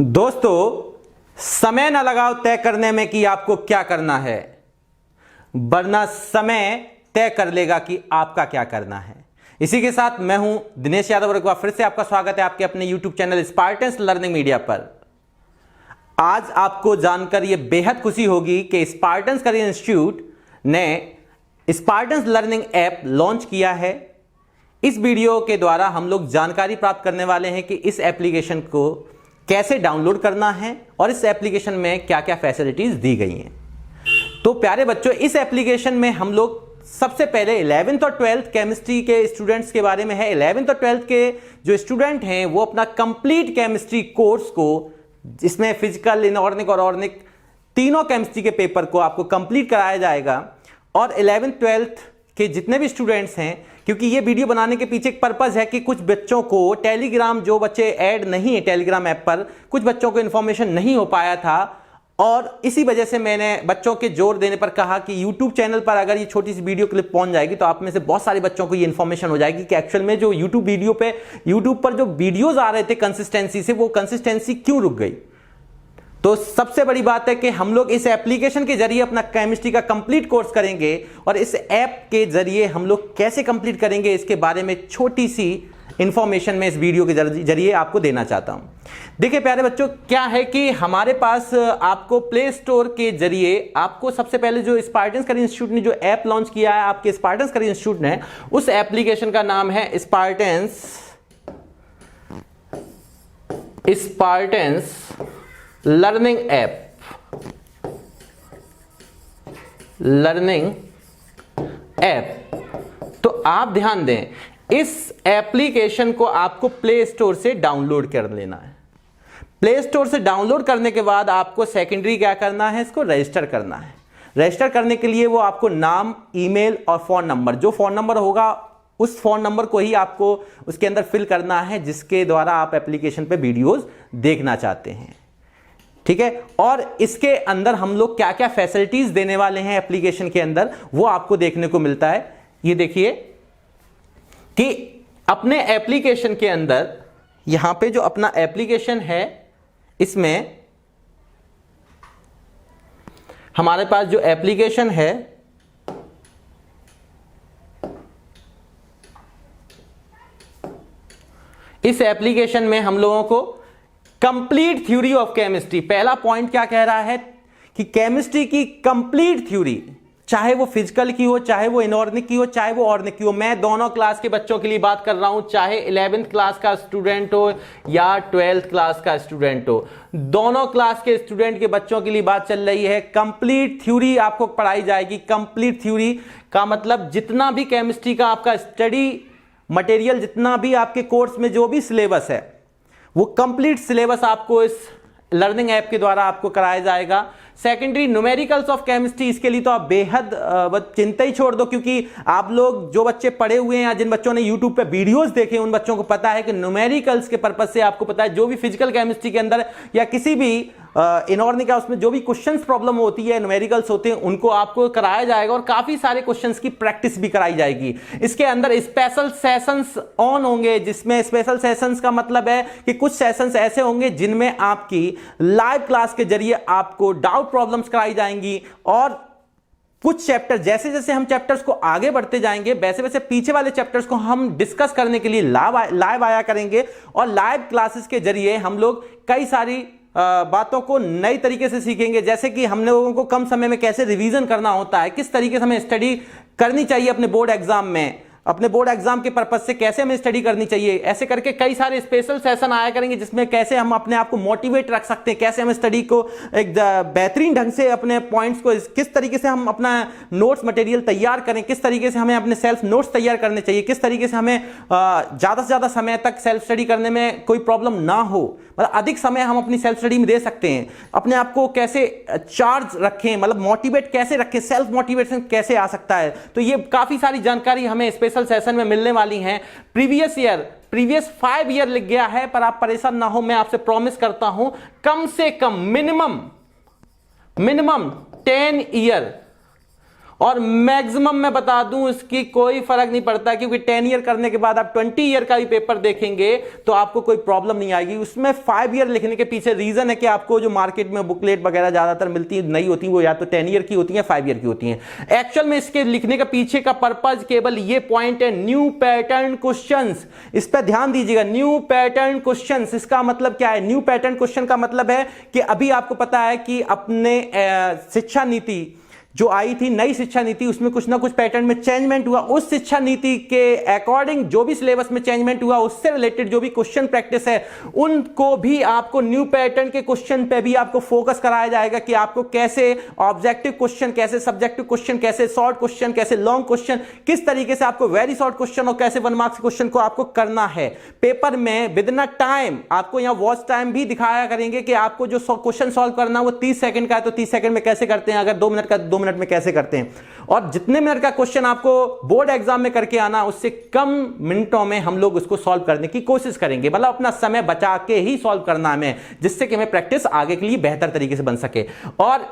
दोस्तों, समय न लगाओ तय करने में कि आपको क्या करना है, वरना समय तय कर लेगा कि आपका क्या करना है। इसी के साथ मैं हूं दिनेश यादव और एक बार फिर से आपका स्वागत है आपके अपने YouTube channel Spartans learning media पर। आज आपको जानकर यह बेहद खुशी होगी कि स्पार्टन्स करियर इंस्टीट्यूट ने स्पार्टन्स लर्निंग ऐप लॉन्च किया है। इस वीडियो के द्वारा हम लोग जानकारी प्राप्त करने वाले हैं कि इस एप्लीकेशन को कैसे डाउनलोड करना है और इस एप्लीकेशन में क्या क्या फैसिलिटीज दी गई हैं। तो प्यारे बच्चों, इस एप्लीकेशन में हम लोग सबसे पहले 11th और 12th केमिस्ट्री के स्टूडेंट्स के बारे में है। 11th और 12th के जो स्टूडेंट हैं वो अपना कंप्लीट केमिस्ट्री कोर्स को, इसमें फिजिकल, इनऑर्गेनिक और ऑर्गेनिक तीनों केमिस्ट्री के पेपर को आपको कंप्लीट कराया जाएगा। और 11th 12th के जितने भी स्टूडेंट्स हैं, क्योंकि ये वीडियो बनाने के पीछे एक पर्पस है कि कुछ बच्चों को टेलीग्राम, जो बच्चे ऐड नहीं है टेलीग्राम ऐप पर, कुछ बच्चों को इन्फॉर्मेशन नहीं हो पाया था और इसी वजह से मैंने बच्चों के जोर देने पर कहा कि YouTube चैनल पर अगर ये छोटी सी वीडियो क्लिप पहुंच जाएगी तो आप में से बहुत सारे बच्चों को ये इन्फॉर्मेशन हो जाएगी कि एक्चुअल में जो YouTube पर जो वीडियोज आ रहे थे कंसिस्टेंसी से, वो कंसिस्टेंसी क्यों रुक गई। तो सबसे बड़ी बात है कि हम लोग इस एप्लीकेशन के जरिए अपना केमिस्ट्री का कंप्लीट कोर्स करेंगे और इस ऐप के जरिए हम लोग कैसे कंप्लीट करेंगे इसके बारे में छोटी सी इंफॉर्मेशन मैं इस वीडियो के जरिए आपको देना चाहता हूं। देखिए प्यारे बच्चों, क्या है कि हमारे पास आपको प्ले स्टोर के जरिए आपको सबसे पहले जो स्पार्टन्स करियर इंस्टीट्यूट ने जो ऐप लॉन्च किया है आपके स्पार्टन्स करियर इंस्टीट्यूट ने, उस एप्लीकेशन का नाम है स्पार्टन्स लर्निंग ऐप। तो आप ध्यान दें, इस एप्लीकेशन को आपको प्ले स्टोर से डाउनलोड कर लेना है। प्ले स्टोर से डाउनलोड करने के बाद आपको सेकेंडरी क्या करना है, इसको रजिस्टर करना है। रजिस्टर करने के लिए वो आपको नाम, ईमेल और फोन नंबर, जो फोन नंबर होगा उस फोन नंबर को ही आपको उसके अंदर फिल करना है जिसके द्वारा आप एप्लीकेशन पे वीडियोस देखना चाहते हैं। ठीक है, और इसके अंदर हम लोग क्या क्या फैसिलिटीज देने वाले हैं एप्लीकेशन के अंदर, वो आपको देखने को मिलता है। ये देखिए कि अपने एप्लीकेशन के अंदर, यहां पे जो अपना एप्लीकेशन है, इसमें हमारे पास जो एप्लीकेशन है, इस एप्लीकेशन में हम लोगों को कंप्लीट थ्योरी ऑफ केमिस्ट्री, पहला पॉइंट क्या कह रहा है कि केमिस्ट्री की कंप्लीट थ्योरी, चाहे वो फिजिकल की हो, चाहे वो इनऑर्गेनिक की हो, चाहे वो ऑर्गेनिक की हो। मैं दोनों क्लास के बच्चों के लिए बात कर रहा हूं, चाहे 11th क्लास का स्टूडेंट हो या 12th क्लास का स्टूडेंट हो, दोनों क्लास के स्टूडेंट के बच्चों के लिए बात चल रही है। कंप्लीट थ्योरी आपको पढ़ाई जाएगी। कंप्लीट थ्योरी का मतलब जितना भी केमिस्ट्री का आपका स्टडी मटेरियल, जितना भी आपके कोर्स में जो भी सिलेबस है, वो कंप्लीट सिलेबस आपको इस लर्निंग ऐप के द्वारा आपको कराया जाएगा। सेकेंडरी न्यूमेरिकल्स ऑफ केमिस्ट्री, इसके लिए तो आप बेहद चिंता ही छोड़ दो, क्योंकि आप लोग जो बच्चे पढ़े हुए हैं या जिन बच्चों ने यूट्यूब पे वीडियोस देखे, उन बच्चों को पता है कि न्यूमेरिकल्स के पर्पज से आपको पता है जो भी फिजिकल केमिस्ट्री के अंदर या किसी भी इनऑर्गेनिक का उसमें जो भी क्वेश्चंस प्रॉब्लम होती है, न्यूमेरिकल्स होते हैं, उनको आपको कराया जाएगा और काफी सारे क्वेश्चंस की प्रैक्टिस भी कराई जाएगी। इसके अंदर स्पेशल सेशंस ऑन होंगे, जिसमें स्पेशल सेशंस का मतलब है कि कुछ सेशंस ऐसे होंगे जिनमें आपकी लाइव क्लास के जरिए आपको डाउट प्रॉब्लम्स कराई जाएंगी और कुछ चैप्टर, जैसे जैसे हम चैप्टर्स को आगे बढ़ते जाएंगे वैसे वैसे पीछे वाले चैप्टर्स को हम डिस्कस करने के लिए लाइव आया करेंगे और लाइव क्लासेस के जरिए हम लोग कई सारी बातों को नई तरीके से सीखेंगे। जैसे कि हमने लोगों को कम समय में कैसे रिवीजन करना होता है, किस तरीके से हमें स्टडी करनी चाहिए अपने बोर्ड एग्जाम में, अपने बोर्ड एग्जाम के पर्पज से कैसे हमें स्टडी करनी चाहिए, ऐसे करके कई सारे स्पेशल सेशन आया करेंगे जिसमें कैसे हम अपने आप को मोटिवेट रख सकते हैं, कैसे हम स्टडी को एक बेहतरीन ढंग से अपने पॉइंट्स को, किस तरीके से हम अपना नोट्स मटेरियल तैयार करें, किस तरीके से हमें अपने सेल्फ नोट्स तैयार करने चाहिए, किस तरीके से हमें ज़्यादा से ज़्यादा समय तक सेल्फ स्टडी करने में कोई प्रॉब्लम ना हो, मतलब अधिक समय हम अपनी सेल्फ स्टडी में दे सकते हैं, अपने आप को कैसे चार्ज रखें, मतलब मोटिवेट कैसे रखें, सेल्फ मोटिवेशन कैसे आ सकता है। तो ये काफ़ी सारी जानकारी हमें स्पेशल सेशन में मिलने वाली हैं। प्रीवियस 5 ईयर लिख गया है, पर आप परेशान ना हो, मैं आपसे प्रॉमिस करता हूं कम से कम मिनिमम 10 ईयर और मैक्सिमम मैं बता दूं इसकी कोई फर्क नहीं पड़ता, क्योंकि 10 ईयर करने के बाद आप 20 ईयर का भी पेपर देखेंगे तो आपको कोई प्रॉब्लम नहीं आएगी। उसमें 5 ईयर लिखने के पीछे रीजन है कि आपको जो मार्केट में बुकलेट वगैरह ज्यादातर मिलती नहीं होती, वो या तो 10 ईयर की होती है, 5 ईयर की होती है। एक्चुअल में इसके लिखने के पीछे का पर्पज केवल ये पॉइंट है, न्यू पैटर्न क्वेश्चंस। इस पर ध्यान दीजिएगा, न्यू पैटर्न क्वेश्चंस। इसका मतलब क्या है? न्यू पैटर्न क्वेश्चन का मतलब है कि अभी आपको पता है कि अपने शिक्षा नीति जो आई थी, नई शिक्षा नीति, उसमें कुछ ना कुछ पैटर्न में चेंजमेंट हुआ। उस शिक्षा नीति के अकॉर्डिंग जो भी सिलेबस में चेंजमेंट हुआ, उससे रिलेटेड जो भी क्वेश्चन प्रैक्टिस है, उनको भी आपको न्यू पैटर्न के क्वेश्चन पे भी आपको फोकस कराया जाएगा कि आपको कैसे ऑब्जेक्टिव क्वेश्चन, कैसे सब्जेक्टिव क्वेश्चन, कैसे शॉर्ट क्वेश्चन, कैसे लॉन्ग क्वेश्चन, किस तरीके से आपको वेरी शॉर्ट क्वेश्चन और कैसे 1 मार्क्स क्वेश्चन को आपको करना है। पेपर में विद इन टाइम आपको यहां वॉच टाइम भी दिखाया करेंगे कि आपको जो क्वेश्चन सॉल्व करना है वो 30 सेकंड का है तो 30 सेकंड में कैसे करते हैं, अगर 2 मिनट का 2 मिनट में कैसे करते हैं। और जितने मिनट का क्वेश्चन आपको बोर्ड एग्जाम में करके आना, उससे कम मिनटों में हम लोग उसको सॉल्व करने की कोशिश करेंगे। मतलब अपना समय बचा के ही सॉल्व करना हमें, जिससे कि हमें प्रैक्टिस आगे के लिए बेहतर तरीके से बन सके। और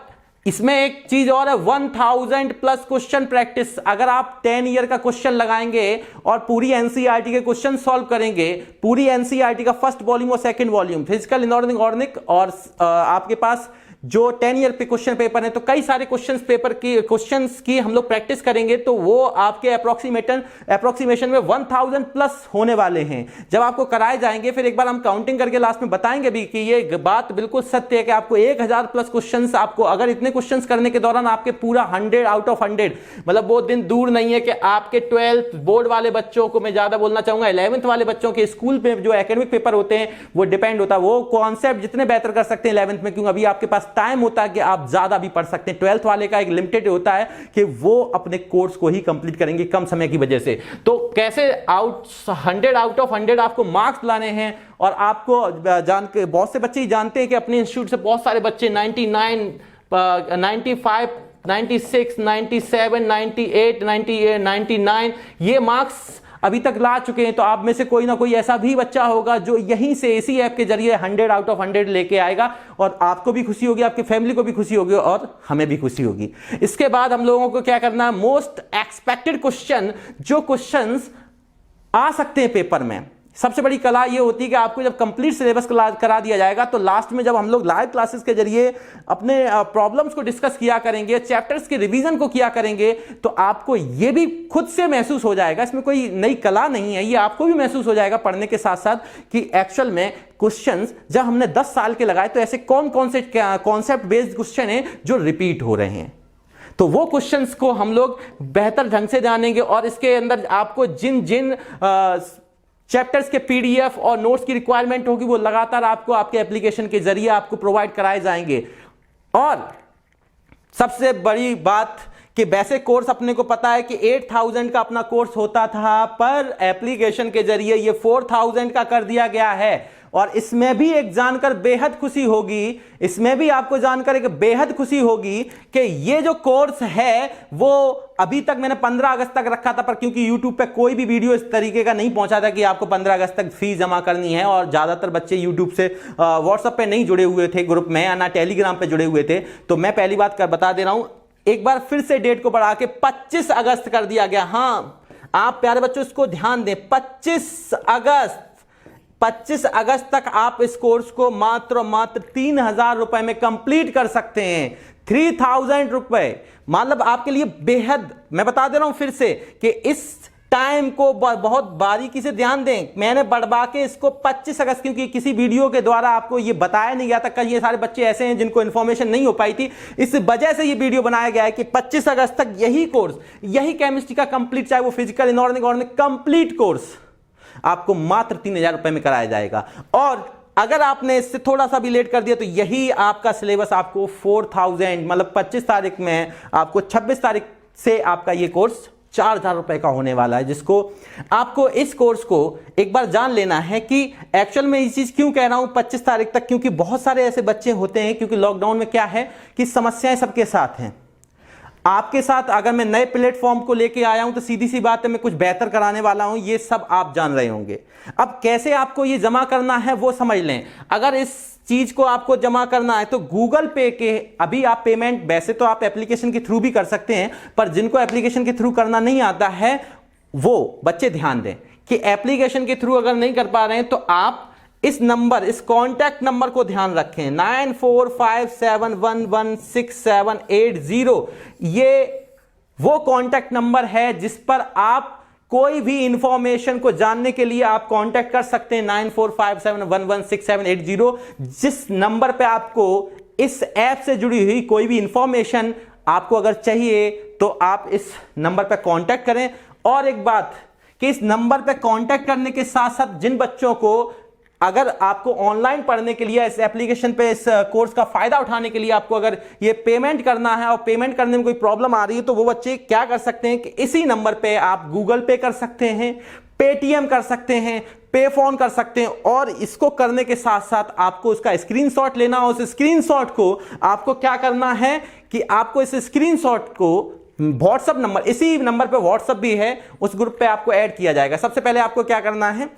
इसमें एक चीज और है, 1000 प्लस क्वेश्चन प्रैक्टिस। अगर आप 10 ईयर का क्वेश्चन लगाएंगे और पूरी एनसीईआरटी के क्वेश्चन सॉल्व करेंगे, पूरी एनसीईआरटी का फर्स्ट वॉल्यूम और सेकंड वॉल्यूम, फिजिकल, इनऑर्गेनिक और आपके पास जो 10 ईयर पे क्वेश्चन पेपर है, तो कई सारे क्वेश्चंस की हम लोग प्रैक्टिस करेंगे, तो वो आपके अप्रोक्सीमेशन में 1000 प्लस होने वाले हैं जब आपको कराए जाएंगे। फिर एक बार हम काउंटिंग करके लास्ट में बताएंगे भी कि ये बात बिल्कुल सत्य है कि आपको 1000 प्लस क्वेश्चंस, आपको अगर इतने क्वेश्चंस करने के दौरान आपके पूरा 100 आउट ऑफ 100, मतलब वो दिन दूर नहीं है कि आपके 12th बोर्ड वाले बच्चों को, मैं ज्यादा बोलना चाहूंगा 11th वाले बच्चों के स्कूल पे जो एकेडमिक पेपर होते हैं वो डिपेंड होता है, वो कॉन्सेप्ट जितने बेहतर कर सकते हैं 11th में, क्योंकि अभी आपके पास टाइम होता है कि आप ज्यादा भी पढ़ सकते हैं। 12th वाले का एक लिमिटेड होता है कि वो अपने कोर्स को ही कंप्लीट करेंगे कम समय की वजह से। तो कैसे 100 आउट ऑफ 100 आपको मार्क्स लाने हैं, और आपको जान के बहुत से बच्चे ही जानते हैं कि अपने इंस्टीट्यूट से बहुत सारे बच्चे 99, 95, 96, 97, 98, 99 ये मार्क्स अभी तक ला चुके हैं। तो आप में से कोई ना कोई ऐसा भी बच्चा होगा जो यहीं से इसी ऐप के जरिए 100 आउट ऑफ 100 लेके आएगा, और आपको भी खुशी होगी, आपकी फैमिली को भी खुशी होगी, और हमें भी खुशी होगी। इसके बाद हम लोगों को क्या करना है, मोस्ट एक्सपेक्टेड क्वेश्चन, जो क्वेश्चंस आ सकते हैं पेपर में। सबसे बड़ी कला ये होती है कि आपको जब कंप्लीट सिलेबस करा दिया जाएगा, तो लास्ट में जब हम लोग लाइव क्लासेस के जरिए अपने प्रॉब्लम्स को डिस्कस किया करेंगे, चैप्टर्स के रिवीजन को किया करेंगे, तो आपको ये भी खुद से महसूस हो जाएगा, इसमें कोई नई कला नहीं है, ये आपको भी महसूस हो जाएगा पढ़ने के साथ साथ कि एक्चुअल में क्वेश्चंस जब हमने 10 साल के लगाए तो ऐसे कौन कौन से कॉन्सेप्ट बेस्ड क्वेश्चन हैं जो रिपीट हो रहे हैं। तो वो क्वेश्चंस को हम लोग बेहतर ढंग से जानेंगे, और इसके अंदर आपको जिन जिन चैप्टर्स के पीडीएफ और नोट्स की रिक्वायरमेंट होगी वो लगातार आपको आपके एप्लीकेशन के जरिए आपको प्रोवाइड कराए जाएंगे। और सबसे बड़ी बात कि वैसे कोर्स अपने को पता है कि 8000 का अपना कोर्स होता था, पर एप्लीकेशन के जरिए ये 4000 का कर दिया गया है। और इसमें भी एक जानकर बेहद खुशी होगी, इसमें भी आपको जानकर एक बेहद खुशी होगी कि ये जो कोर्स है वो अभी तक मैंने 15 अगस्त तक रखा था, पर क्योंकि YouTube पे कोई भी वीडियो इस तरीके का नहीं पहुंचा था कि आपको 15 अगस्त तक फीस जमा करनी है, और ज्यादातर बच्चे YouTube से व्हाट्सएप पे नहीं जुड़े हुए थे ग्रुप में, या ना टेलीग्राम पे जुड़े हुए थे। तो मैं पहली बात बता दे रहा हूं, एक बार फिर से डेट को बढ़ा के 25 अगस्त कर दिया गया। हां, आप प्यारे बच्चों इसको ध्यान दें, 25 अगस्त तक आप इस कोर्स को मात्र 3000 रुपए में कंप्लीट कर सकते हैं। 3000 रुपए मतलब आपके लिए बेहद, मैं बता दे रहा हूं फिर से कि इस टाइम को बहुत बारीकी से ध्यान दें। मैंने बढ़वा के इसको 25 अगस्त, क्योंकि किसी वीडियो के द्वारा आपको ये बताया नहीं गया था, कई ये सारे बच्चे ऐसे हैं जिनको इन्फॉर्मेशन नहीं हो पाई थी, इस वजह से ये वीडियो बनाया गया है कि 25 अगस्त तक यही कोर्स, यही केमिस्ट्री का कंप्लीट, चाहे वो फिजिकल, इनऑर्गेनिक कंप्लीट कोर्स आपको मात्र 3000 रुपए में कराया जाएगा। और अगर आपने इससे थोड़ा सा भी लेट कर दिया तो यही आपका सिलेबस आपको 4000 मतलब 25 तारीख में आपको 26 तारीख से आपका ये कोर्स 4000 रुपए का होने वाला है, जिसको आपको इस कोर्स को एक बार जान लेना है कि एक्चुअल में ये चीज क्यों कह रहा हूं 25 तारीख तक, क्योंकि बहुत सारे ऐसे बच्चे होते हैं, क्योंकि लॉकडाउन में क्या है कि समस्याएं सबके साथ हैं। आपके साथ अगर मैं नए प्लेटफॉर्म को लेके आया हूं तो सीधी सी बात है मैं कुछ बेहतर कराने वाला हूं, ये सब आप जान रहे होंगे। अब कैसे आपको ये जमा करना है वो समझ लें। अगर इस चीज को आपको जमा करना है तो गूगल पे के अभी आप पेमेंट, वैसे तो आप एप्लीकेशन के थ्रू भी कर सकते हैं, पर जिनको एप्लीकेशन के थ्रू करना नहीं आता है वो बच्चे ध्यान दें कि एप्लीकेशन के थ्रू अगर नहीं कर पा रहे हैं तो आप इस नंबर, इस कॉन्टैक्ट नंबर को ध्यान रखें 9457116780। ये वो कॉन्टैक्ट नंबर है जिस पर आप कोई भी इंफॉर्मेशन को जानने के लिए आप कांटेक्ट कर सकते हैं 9457116780। जिस नंबर पे आपको इस ऐप से जुड़ी हुई कोई भी इंफॉर्मेशन आपको अगर चाहिए तो आप इस नंबर पे कांटेक्ट करें। और एक बात कि इस नंबर पे कांटेक्ट करने के साथ साथ जिन बच्चों को अगर आपको ऑनलाइन पढ़ने के लिए इस एप्लीकेशन पे इस कोर्स का फायदा उठाने के लिए आपको अगर ये पेमेंट करना है और पेमेंट करने में कोई प्रॉब्लम आ रही है तो वो बच्चे क्या कर सकते हैं कि इसी नंबर पे आप गूगल पे कर सकते हैं, पेटीएम कर सकते हैं, पे फोन कर सकते हैं। और इसको करने के साथ साथ आपको उसका स्क्रीनशॉट लेना, उस स्क्रीनशॉट को आपको क्या करना है कि आपको इस स्क्रीनशॉट को व्हाट्सएप नंबर, इसी नंबर पे व्हाट्सएप भी है, उस ग्रुप पे आपको ऐड किया जाएगा। सबसे पहले आपको क्या करना है,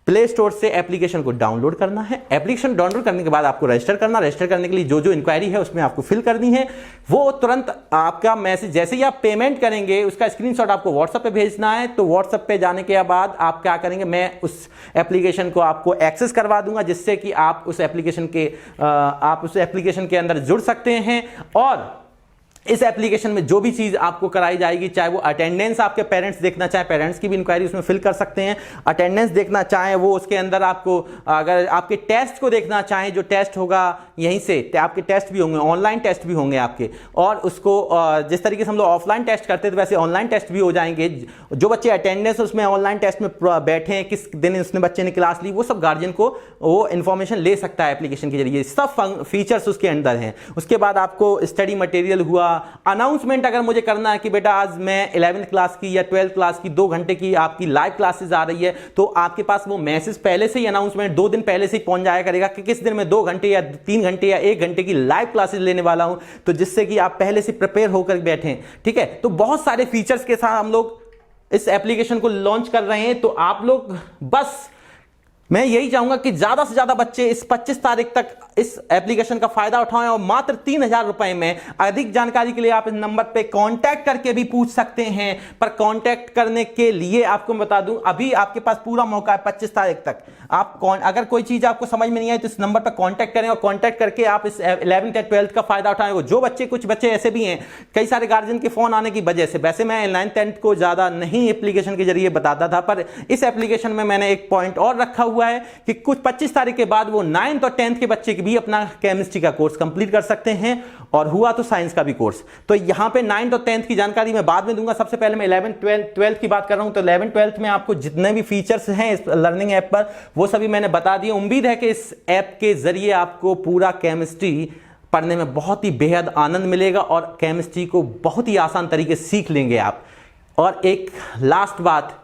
प्ले स्टोर से एप्लीकेशन को डाउनलोड करना है। एप्लीकेशन डाउनलोड करने के बाद आपको रजिस्टर करना, रजिस्टर करने के लिए जो जो इंक्वायरी है उसमें आपको फिल करनी है। वो तुरंत आपका मैसेज, जैसे ही आप पेमेंट करेंगे उसका स्क्रीनशॉट आपको व्हाट्सएप पे भेजना है। तो व्हाट्सएप पे जाने के बाद आप क्या करेंगे, मैं उस एप्लीकेशन को आपको एक्सेस करवा दूंगा जिससे कि आप उस एप्लीकेशन के अंदर जुड़ सकते हैं। और इस एप्लीकेशन में जो भी चीज आपको कराई जाएगी, चाहे वो अटेंडेंस आपके पेरेंट्स देखना चाहे, पेरेंट्स की भी इंक्वायरी उसमें फिल कर सकते हैं। अटेंडेंस देखना चाहे वो उसके अंदर आपको, अगर आपके टेस्ट को देखना चाहें, जो टेस्ट होगा यहीं से आपके टेस्ट भी होंगे, ऑनलाइन टेस्ट भी होंगे आपके। और उसको जिस तरीके से हम लोग ऑफलाइन टेस्ट करते थे वैसे ऑनलाइन टेस्ट भी हो जाएंगे। जो बच्चे अटेंडेंस उसमें ऑनलाइन टेस्ट में बैठे हैं, किस दिन उसने बच्चे ने क्लास ली, वो सब गार्जियन को वो इंफॉर्मेशन ले सकता है एप्लीकेशन के जरिए। सब फीचर्स उसके अंदर हैं। उसके बाद आपको स्टडी मटेरियल हुआ, अनाउंसमेंट अगर मुझे करना है कि बेटा आज मैं 11th क्लास की या 12th क्लास की 2 घंटे की आपकी लाइव क्लासेस आ रही है, तो आपके पास वो मैसेज पहले से ही, अनाउंसमेंट 2 दिन पहले से ही पहुंच जाया करेगा कि किस दिन मैं 2 घंटे या 3 घंटे या 1 घंटे की लाइव क्लासेस लेने वाला हूं, तो जिससे कि आप पहले से प्रिपेयर होकर बैठें। ठीक है, तो बहुत सारे फीचर्स के साथ हम लोग इस एप्लीकेशन को लॉन्च कर रहे हैं। तो आप लोग बस, मैं यही चाहूंगा कि ज्यादा से ज्यादा बच्चे इस 25 तारीख तक इस एप्लीकेशन का फायदा उठाएं और मात्र 3000 रुपए में। अधिक जानकारी के लिए आप इस नंबर पे कांटेक्ट करके भी पूछ सकते हैं। पर कांटेक्ट करने के लिए आपको मैं बता दूं, अभी आपके पास पूरा मौका है 25 तारीख तक। आप अगर कोई चीज आपको समझ में नहीं आई तो इस नंबर पर कांटेक्ट करें और कांटेक्ट करके आप इस 11th या 12th का फायदा उठाएं। जो बच्चे, कुछ बच्चे ऐसे भी हैं, कई सारे गार्जियन के फोन आने की वजह से, वैसे मैं 9th 10th को ज्यादा नहीं एप्लीकेशन के जरिए बताता था, पर इस एप्लीकेशन में मैंने एक पॉइंट और रखा हुआ है कि कुछ 25 तारीख के बाद वो 9th और 10th के बच्चे भी अपना केमिस्ट्री का कोर्स कंप्लीट कर सकते हैं, और हुआ तो साइंस का भी कोर्स। तो यहां पे 9th और 10th की जानकारी मैं बाद में दूंगा। सबसे पहले मैं 11th 12th की बात कर रहा हूं। तो 11th 12th में आपको जितने भी फीचर्स हैं इस लर्निंग ऐप पर, वो सभी मैंने बता दिए। उम्मीद है कि इस ऐप के जरिए आपको पूरा केमिस्ट्री पढ़ने में बहुत ही बेहद आनंद मिलेगा और केमिस्ट्री को बहुत ही आसान तरीके से सीख लेंगे आप। और एक लास्ट बात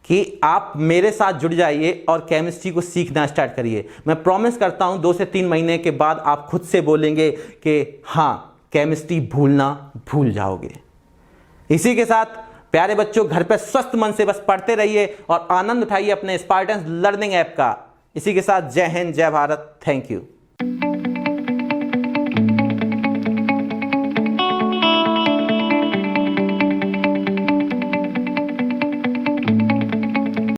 कि आप मेरे साथ जुड़ जाइए और केमिस्ट्री को सीखना स्टार्ट करिए। मैं प्रॉमिस करता हूं 2 से 3 महीने के बाद आप खुद से बोलेंगे कि हाँ, केमिस्ट्री भूलना भूल जाओगे। इसी के साथ प्यारे बच्चों, घर पे स्वस्थ मन से बस पढ़ते रहिए और आनंद उठाइए अपने स्पार्टन लर्निंग ऐप का। इसी के साथ जय हिंद, जय भारत, थैंक यू।